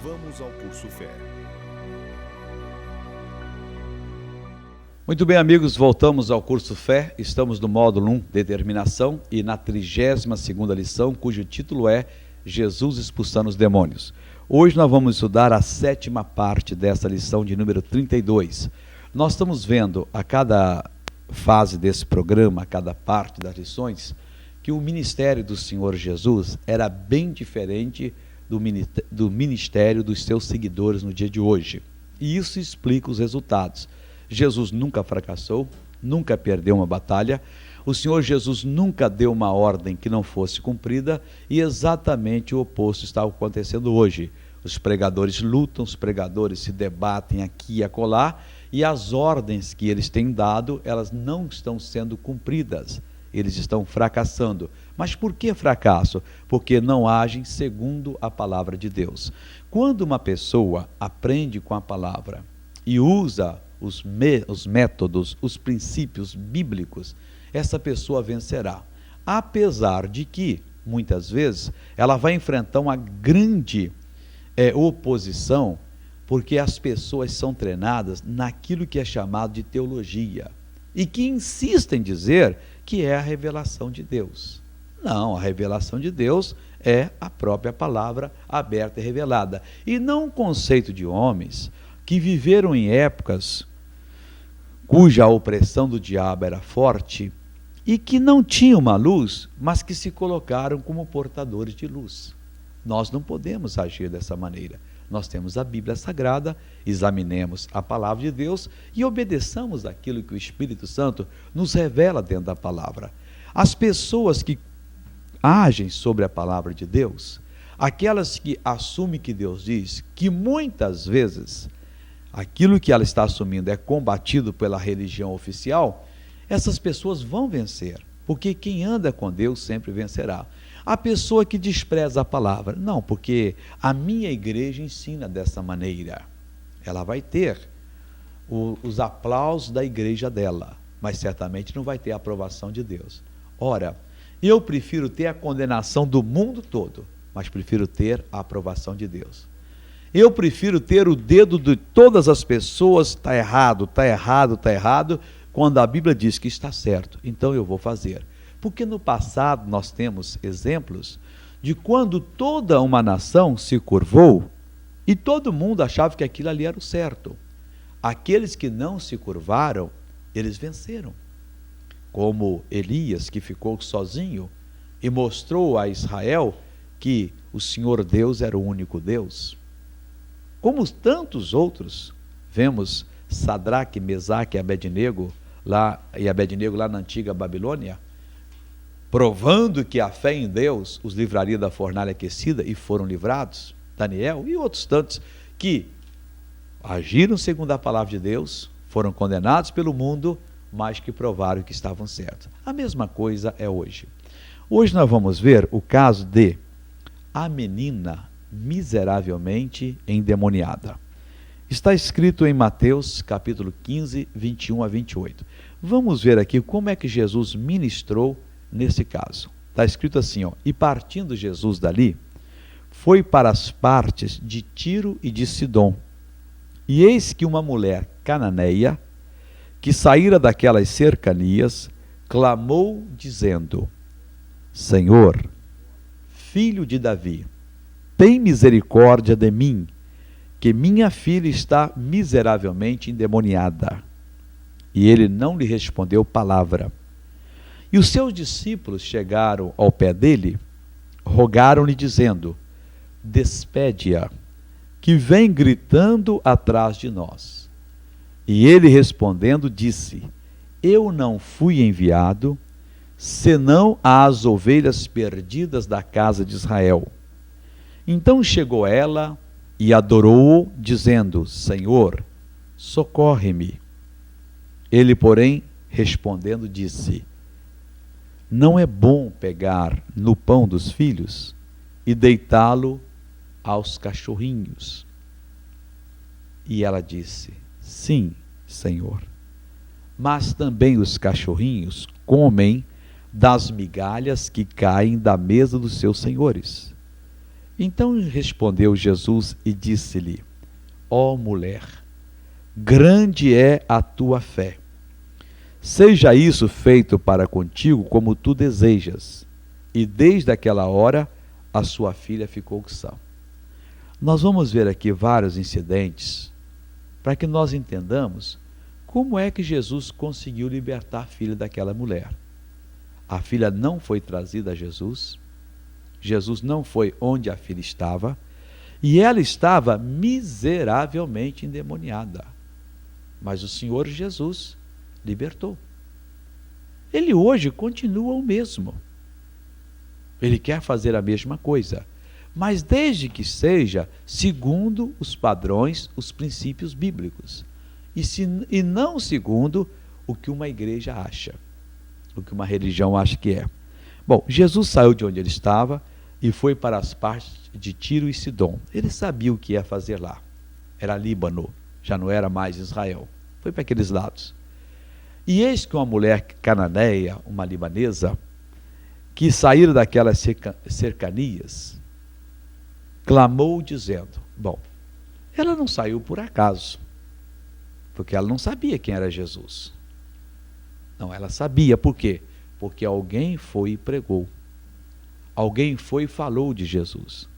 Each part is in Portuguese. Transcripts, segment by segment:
Vamos ao curso Fé. Muito bem, amigos, voltamos ao curso Fé. Estamos no módulo 1, Determinação, e na 32ª lição, cujo título é Jesus expulsando os demônios. Hoje nós vamos estudar a 7ª parte dessa lição de número 32. Nós estamos vendo a cada fase desse programa, a cada parte das lições, que o ministério do Senhor Jesus era bem diferente do ministério dos seus seguidores no dia de hoje. E isso explica os resultados. Jesus nunca fracassou, nunca perdeu uma batalha, o Senhor Jesus nunca deu uma ordem que não fosse cumprida, e exatamente o oposto está acontecendo hoje. Os pregadores lutam, os pregadores se debatem aqui e acolá, e as ordens que eles têm dado, elas não estão sendo cumpridas, eles estão fracassando. Mas por que fracasso? Porque não agem segundo a palavra de Deus. Quando uma pessoa aprende com a palavra e usa os métodos, os princípios bíblicos, essa pessoa vencerá. Apesar de que, muitas vezes, ela vai enfrentar uma grande oposição, porque as pessoas são treinadas naquilo que é chamado de teologia, e que insistem em dizer que é a revelação de Deus. Não, a revelação de Deus é a própria palavra aberta e revelada, e não um conceito de homens que viveram em épocas cuja opressão do diabo era forte e que não tinham uma luz, mas que se colocaram como portadores de luz. Nós não podemos agir dessa maneira. Nós temos a Bíblia Sagrada, examinemos a palavra de Deus e obedeçamos aquilo que o Espírito Santo nos revela dentro da palavra. As pessoas que agem sobre a palavra de Deus, aquelas que assumem que Deus diz, que muitas vezes aquilo que ela está assumindo é combatido pela religião oficial, essas pessoas vão vencer, porque quem anda com Deus sempre vencerá. A pessoa que despreza a palavra, não, porque a minha igreja ensina dessa maneira, ela vai ter os aplausos da igreja dela, mas certamente não vai ter a aprovação de Deus. Ora, eu prefiro ter a condenação do mundo todo, mas prefiro ter a aprovação de Deus. Eu prefiro ter o dedo de todas as pessoas, está errado, está errado, está errado, quando a Bíblia diz que está certo, então eu vou fazer. Porque no passado nós temos exemplos de quando toda uma nação se curvou e todo mundo achava que aquilo ali era o certo. Aqueles que não se curvaram, eles venceram. Como Elias, que ficou sozinho e mostrou a Israel que o Senhor Deus era o único Deus. Como tantos outros, vemos Sadraque, Mesaque e Abednego lá na antiga Babilônia, provando que a fé em Deus os livraria da fornalha aquecida, e foram livrados. Daniel e outros tantos que agiram segundo a palavra de Deus, foram condenados pelo mundo, mas que provaram que estavam certos. A mesma coisa é hoje. Hoje nós vamos ver o caso de a menina miseravelmente endemoniada. Está escrito em Mateus capítulo 15, 21 a 28. Vamos ver aqui como é que Jesus ministrou nesse caso. Está escrito assim, e partindo Jesus dali, foi para as partes de Tiro e de Sidom. E eis que uma mulher cananeia, que saíra daquelas cercanias, clamou dizendo: Senhor, filho de Davi, tem misericórdia de mim, que minha filha está miseravelmente endemoniada. E ele não lhe respondeu palavra. E os seus discípulos chegaram ao pé dele, rogaram-lhe dizendo: despede-a, que vem gritando atrás de nós. E ele respondendo disse: eu não fui enviado, senão às ovelhas perdidas da casa de Israel. Então chegou ela e adorou-o, dizendo: Senhor, socorre-me. Ele, porém, respondendo, disse: não é bom pegar no pão dos filhos e deitá-lo aos cachorrinhos. E ela disse: sim, Senhor. Mas também os cachorrinhos comem das migalhas que caem da mesa dos seus senhores. Então respondeu Jesus e disse-lhe: ó mulher, grande é a tua fé. Seja isso feito para contigo como tu desejas. E desde aquela hora a sua filha ficou sã. Nós vamos ver aqui vários incidentes para que nós entendamos como é que Jesus conseguiu libertar a filha daquela mulher. A filha não foi trazida a Jesus, Jesus não foi onde a filha estava, e ela estava miseravelmente endemoniada. Mas o Senhor Jesus libertou. Ele hoje continua o mesmo. Ele quer fazer a mesma coisa, mas desde que seja segundo os padrões, os princípios bíblicos, e não segundo o que uma igreja acha, o que uma religião acha que é. Bom, Jesus saiu de onde ele estava e foi para as partes de Tiro e Sidom. Ele sabia o que ia fazer lá. Era Líbano, já não era mais Israel. Foi para aqueles lados. E eis que uma mulher cananeia, uma libanesa, que saíram daquelas cercanias, clamou dizendo, bom, ela não saiu por acaso, porque ela não sabia quem era Jesus. Não, ela sabia. Por quê? Porque alguém foi e pregou. Alguém foi e falou de Jesus.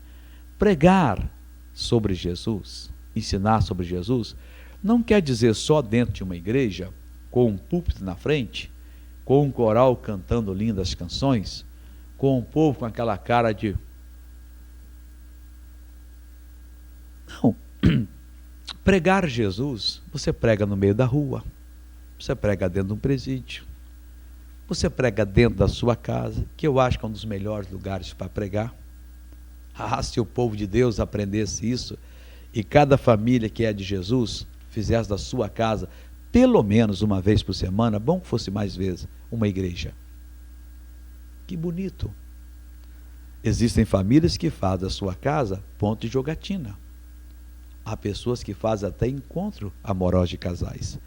Pregar sobre Jesus, ensinar sobre Jesus, não quer dizer só dentro de uma igreja, com um púlpito na frente, com um coral cantando lindas canções, com um povo com aquela cara de... Não. Pregar Jesus, você prega no meio da rua, você prega dentro de um presídio, você prega dentro da sua casa, que eu acho que é um dos melhores lugares para pregar. Ah, se o povo de Deus aprendesse isso, e cada família que é de Jesus fizesse da sua casa, pelo menos uma vez por semana, bom que fosse mais vezes, uma igreja. Que bonito. Existem famílias que fazem da sua casa ponto de jogatina. Há pessoas que fazem até encontro amoroso de casais.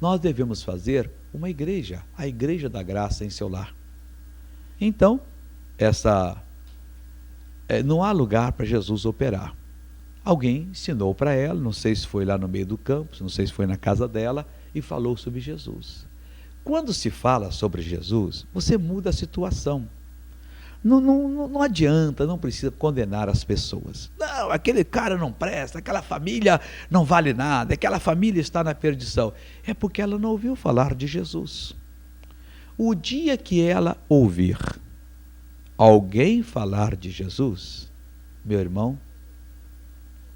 Nós devemos fazer uma igreja, a igreja da graça em seu lar. Então, não há lugar para Jesus operar. Alguém ensinou para ela, não sei se foi lá no meio do campo, não sei se foi na casa dela, e falou sobre Jesus. Quando se fala sobre Jesus, você muda a situação. Não adianta, não precisa condenar as pessoas. Não, aquele cara não presta, aquela família não vale nada, aquela família está na perdição. É porque ela não ouviu falar de Jesus. O dia que ela ouvir alguém falar de Jesus, meu irmão,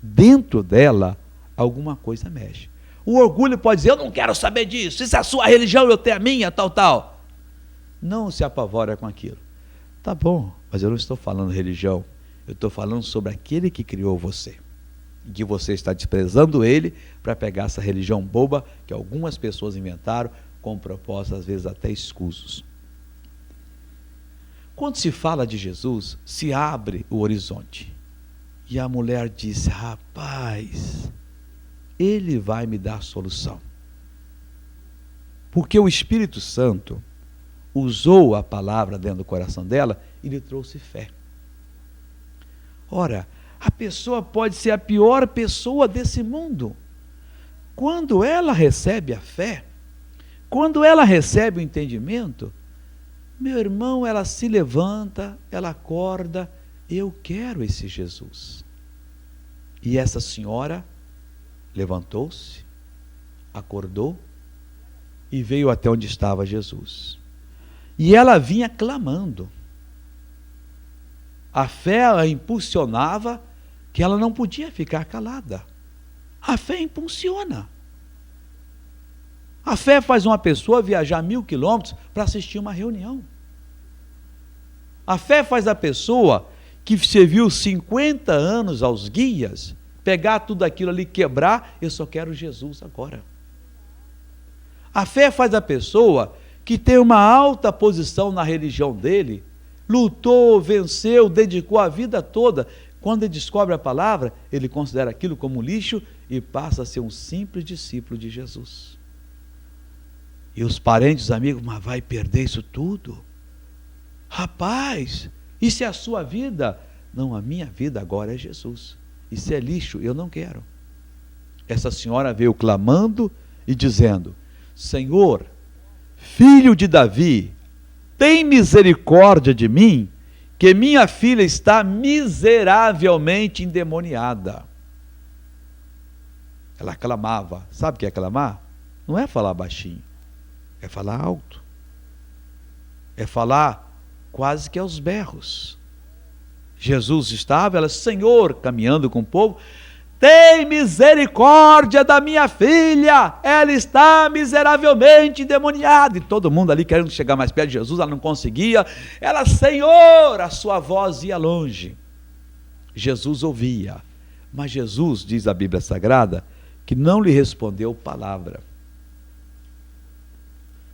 dentro dela alguma coisa mexe. O orgulho pode dizer, eu não quero saber disso, isso é a sua religião, eu tenho a minha, tal. Não se apavora com aquilo. Tá bom, mas eu não estou falando religião, eu estou falando sobre aquele que criou você. E que você está desprezando ele para pegar essa religião boba que algumas pessoas inventaram com propósitos, às vezes até escusos. Quando se fala de Jesus, se abre o horizonte. E a mulher disse, rapaz, ele vai me dar solução. Porque o Espírito Santo usou a palavra dentro do coração dela e lhe trouxe fé. Ora, a pessoa pode ser a pior pessoa desse mundo. Quando ela recebe a fé, quando ela recebe o entendimento, meu irmão, ela se levanta, ela acorda, eu quero esse Jesus. E essa senhora levantou-se, acordou e veio até onde estava Jesus. E ela vinha clamando. A fé a impulsionava que ela não podia ficar calada. A fé impulsiona. A fé faz uma pessoa viajar 1000 quilômetros para assistir uma reunião. A fé faz a pessoa que serviu 50 anos aos guias, pegar tudo aquilo ali, quebrar, eu só quero Jesus agora. A fé faz a pessoa que tem uma alta posição na religião dele, lutou, venceu, dedicou a vida toda, quando ele descobre a palavra, ele considera aquilo como lixo e passa a ser um simples discípulo de Jesus. E os parentes, os amigos, mas vai perder isso tudo? Rapaz, isso é a sua vida? Não, a minha vida agora é Jesus. Isso é lixo, eu não quero. Essa senhora veio clamando e dizendo: Senhor, filho de Davi, tem misericórdia de mim, que minha filha está miseravelmente endemoniada. Ela clamava. Sabe o que é clamar? Não é falar baixinho, é falar alto. É falar quase que aos berros. Jesus estava, ela, Senhor, caminhando com o povo, tem misericórdia da minha filha, ela está miseravelmente endemoniada. E todo mundo ali querendo chegar mais perto de Jesus, ela não conseguia. Ela, Senhor, a sua voz ia longe. Jesus ouvia, mas Jesus, diz a Bíblia Sagrada, que não lhe respondeu palavra.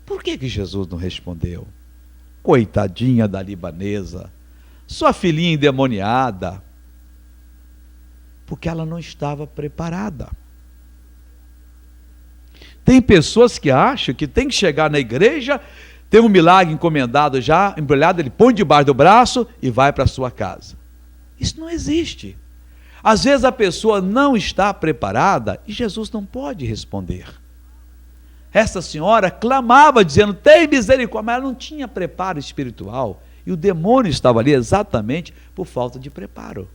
Por que Jesus não respondeu? Coitadinha da libanesa, sua filhinha endemoniada, porque ela não estava preparada. Tem pessoas que acham que tem que chegar na igreja, tem um milagre encomendado já, embrulhado, ele põe debaixo do braço e vai para a sua casa. Isso não existe. Às vezes a pessoa não está preparada e Jesus não pode responder. Essa senhora clamava dizendo, tem misericórdia, mas ela não tinha preparo espiritual. E o demônio estava ali exatamente por falta de preparo.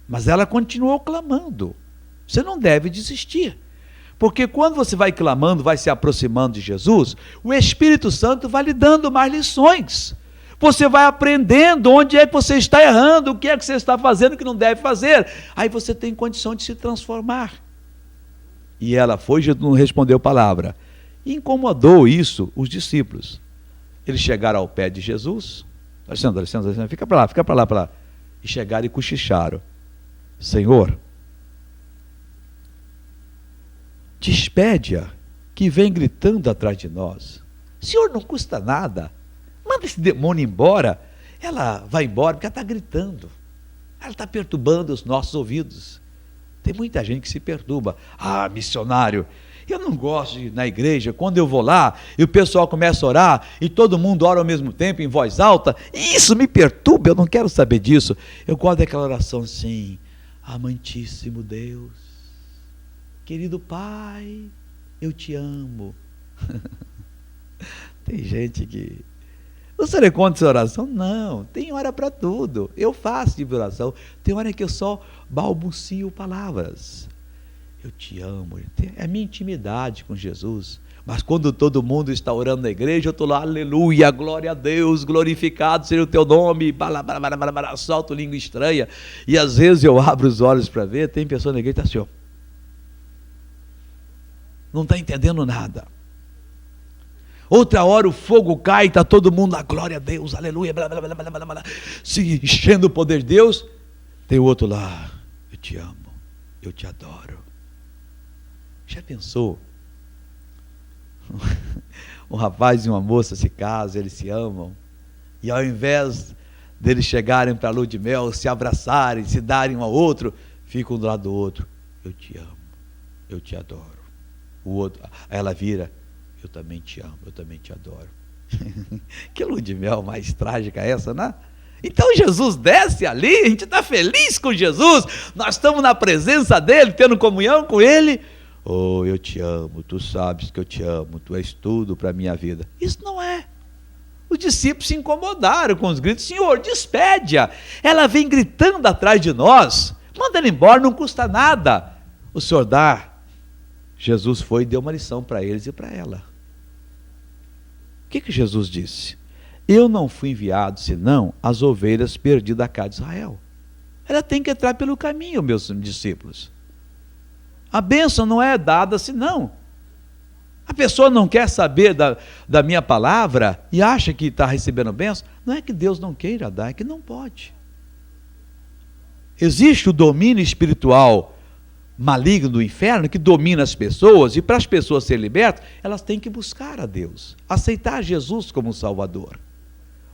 Mas ela continuou clamando. Você não deve desistir. Porque quando você vai clamando, vai se aproximando de Jesus, o Espírito Santo vai lhe dando mais lições. Você vai aprendendo onde é que você está errando, o que é que você está fazendo que não deve fazer. Aí você tem condição de se transformar. E ela foi, Jesus não respondeu palavra. E incomodou isso os discípulos. Eles chegaram ao pé de Jesus, dá licença, fica para lá. E chegaram e cochicharam. Senhor, despede-a, que vem gritando atrás de nós. Senhor, não custa nada. Manda esse demônio embora. Ela vai embora porque ela está gritando. Ela está perturbando os nossos ouvidos. Tem muita gente que se perturba. Ah, missionário, eu não gosto de ir na igreja, quando eu vou lá, e o pessoal começa a orar, e todo mundo ora ao mesmo tempo, em voz alta, isso me perturba, eu não quero saber disso. Eu gosto daquela oração assim, amantíssimo Deus, querido Pai, eu te amo. Tem gente que... Você não é contra essa oração? Não, tem hora para tudo. Eu faço de oração. Tem hora que eu só balbucio palavras. Eu te amo. É a minha intimidade com Jesus. Mas quando todo mundo está orando na igreja, eu estou lá, aleluia, glória a Deus, glorificado seja o teu nome, solto língua estranha. E às vezes eu abro os olhos para ver, tem pessoa na igreja que está assim, ó, não está entendendo nada. Outra hora o fogo cai, está todo mundo lá, glória a Deus, aleluia, se enchendo o poder de Deus. Tem o outro lá, eu te amo, eu te adoro. Já pensou? Um rapaz e uma moça se casam, eles se amam, e ao invés deles chegarem para a lua de mel, se abraçarem, se darem um ao outro, ficam um do lado do outro, eu te amo, eu te adoro. O outro, ela vira, eu também te amo, eu também te adoro. Que lua de mel mais trágica é essa, né? Então Jesus desce ali, a gente está feliz com Jesus, nós estamos na presença dele, tendo comunhão com ele. Oh, eu te amo, tu sabes que eu te amo, tu és tudo para a minha vida. Isso não é. Os discípulos se incomodaram com os gritos, Senhor, despede-a, ela vem gritando atrás de nós, manda ela embora, não custa nada. O Senhor dá. Jesus foi e deu uma lição para eles e para ela. O que Jesus disse? Eu não fui enviado senão as ovelhas perdidas da casa de Israel. Ela tem que entrar pelo caminho, meus discípulos. A bênção não é dada senão. A pessoa não quer saber da minha palavra e acha que está recebendo bênção. Não é que Deus não queira dar, é que não pode. Existe o domínio espiritual maligno do inferno que domina as pessoas, e para as pessoas serem libertas, elas têm que buscar a Deus, aceitar Jesus como Salvador.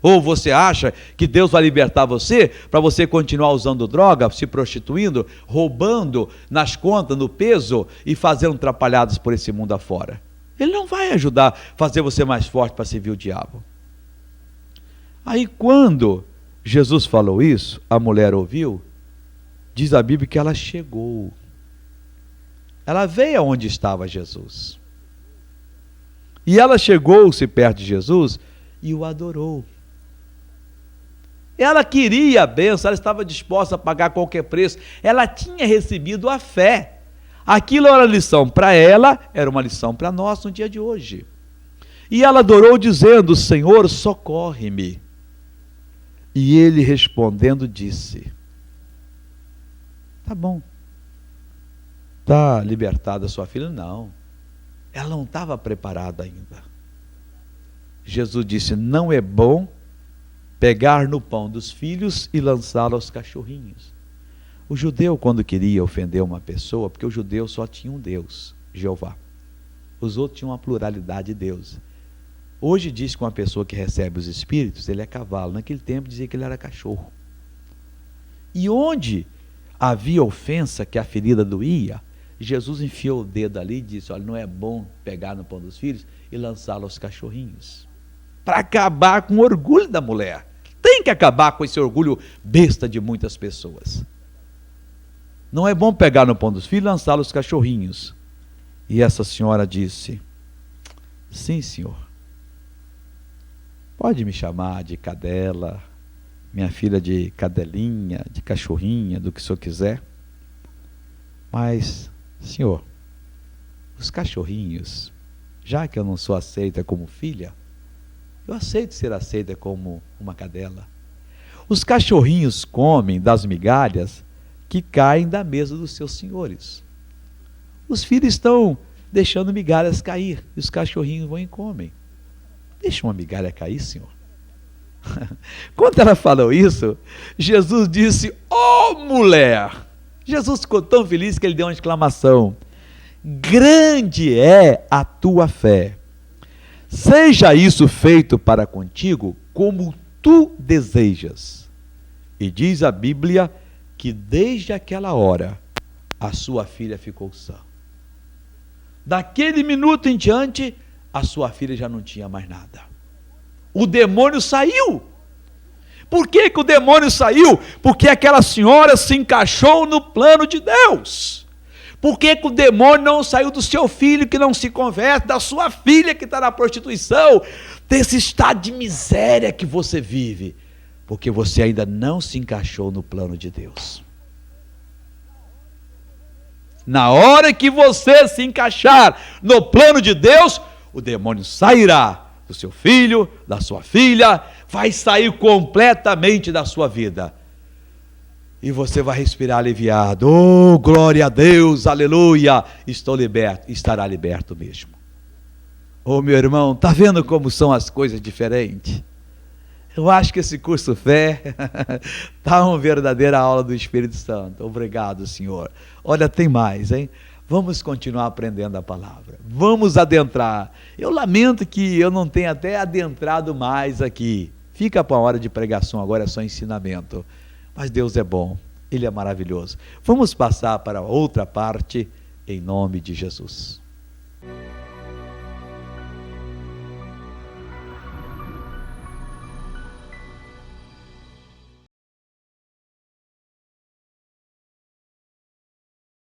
Ou você acha que Deus vai libertar você para você continuar usando droga, se prostituindo, roubando nas contas, no peso e fazendo atrapalhadas por esse mundo afora? Ele não vai ajudar, fazer você mais forte para servir o diabo. Aí quando Jesus falou isso, a mulher ouviu, diz a Bíblia que ela chegou. Ela veio aonde estava Jesus. E ela chegou-se perto de Jesus e o adorou. Ela queria a bênção, ela estava disposta a pagar qualquer preço. Ela tinha recebido a fé. Aquilo era lição para ela, era uma lição para nós no dia de hoje. E ela adorou dizendo: Senhor, socorre-me. E ele respondendo disse: tá bom, está libertada a sua filha? Não, ela não estava preparada ainda. Jesus disse: não é bom pegar no pão dos filhos e lançá-lo aos cachorrinhos. O judeu, quando queria ofender uma pessoa, porque o judeu só tinha um Deus, Jeová. Os outros tinham uma pluralidade de deuses. Hoje diz que uma pessoa que recebe os espíritos, ele é cavalo. Naquele tempo dizia que ele era cachorro. E onde havia ofensa, que a ferida doía, Jesus enfiou o dedo ali e disse: olha, não é bom pegar no pão dos filhos e lançá-lo aos cachorrinhos. Para acabar com o orgulho da mulher. Tem que acabar com esse orgulho besta de muitas pessoas. Não é bom pegar no pão dos filhos e lançá-lo aos cachorrinhos. E essa senhora disse: sim, senhor. Pode me chamar de cadela, minha filha de cadelinha, de cachorrinha, do que o senhor quiser. Mas, senhor, os cachorrinhos, já que eu não sou aceita como filha, eu aceito ser aceita como uma cadela. Os cachorrinhos comem das migalhas que caem da mesa dos seus senhores. Os filhos estão deixando migalhas cair, e os cachorrinhos vão e comem. Deixa uma migalha cair, senhor. Quando ela falou isso, Jesus disse: ó mulher! Jesus ficou tão feliz que ele deu uma exclamação: grande é a tua fé. Seja isso feito para contigo como tu desejas. E diz a Bíblia que desde aquela hora a sua filha ficou sã. Daquele minuto em diante, a sua filha já não tinha mais nada. O demônio saiu. Por que que o demônio saiu? Porque aquela senhora se encaixou no plano de Deus. Por que que o demônio não saiu do seu filho que não se converte, da sua filha que está na prostituição, desse estado de miséria que você vive? Porque você ainda não se encaixou no plano de Deus. Na hora que você se encaixar no plano de Deus, o demônio sairá do seu filho, da sua filha, vai sair completamente da sua vida. E você vai respirar aliviado. Oh, glória a Deus, aleluia, estou liberto. Estará liberto mesmo. Oh, meu irmão, está vendo como são as coisas diferentes? Eu acho que esse curso Fé está uma verdadeira aula do Espírito Santo. Obrigado, Senhor. Olha, tem mais, hein? Vamos continuar aprendendo a palavra. Vamos adentrar. Eu lamento que eu não tenha até adentrado mais aqui. Fica para a hora de pregação, agora é só ensinamento. Mas Deus é bom, Ele é maravilhoso. Vamos passar para outra parte, em nome de Jesus.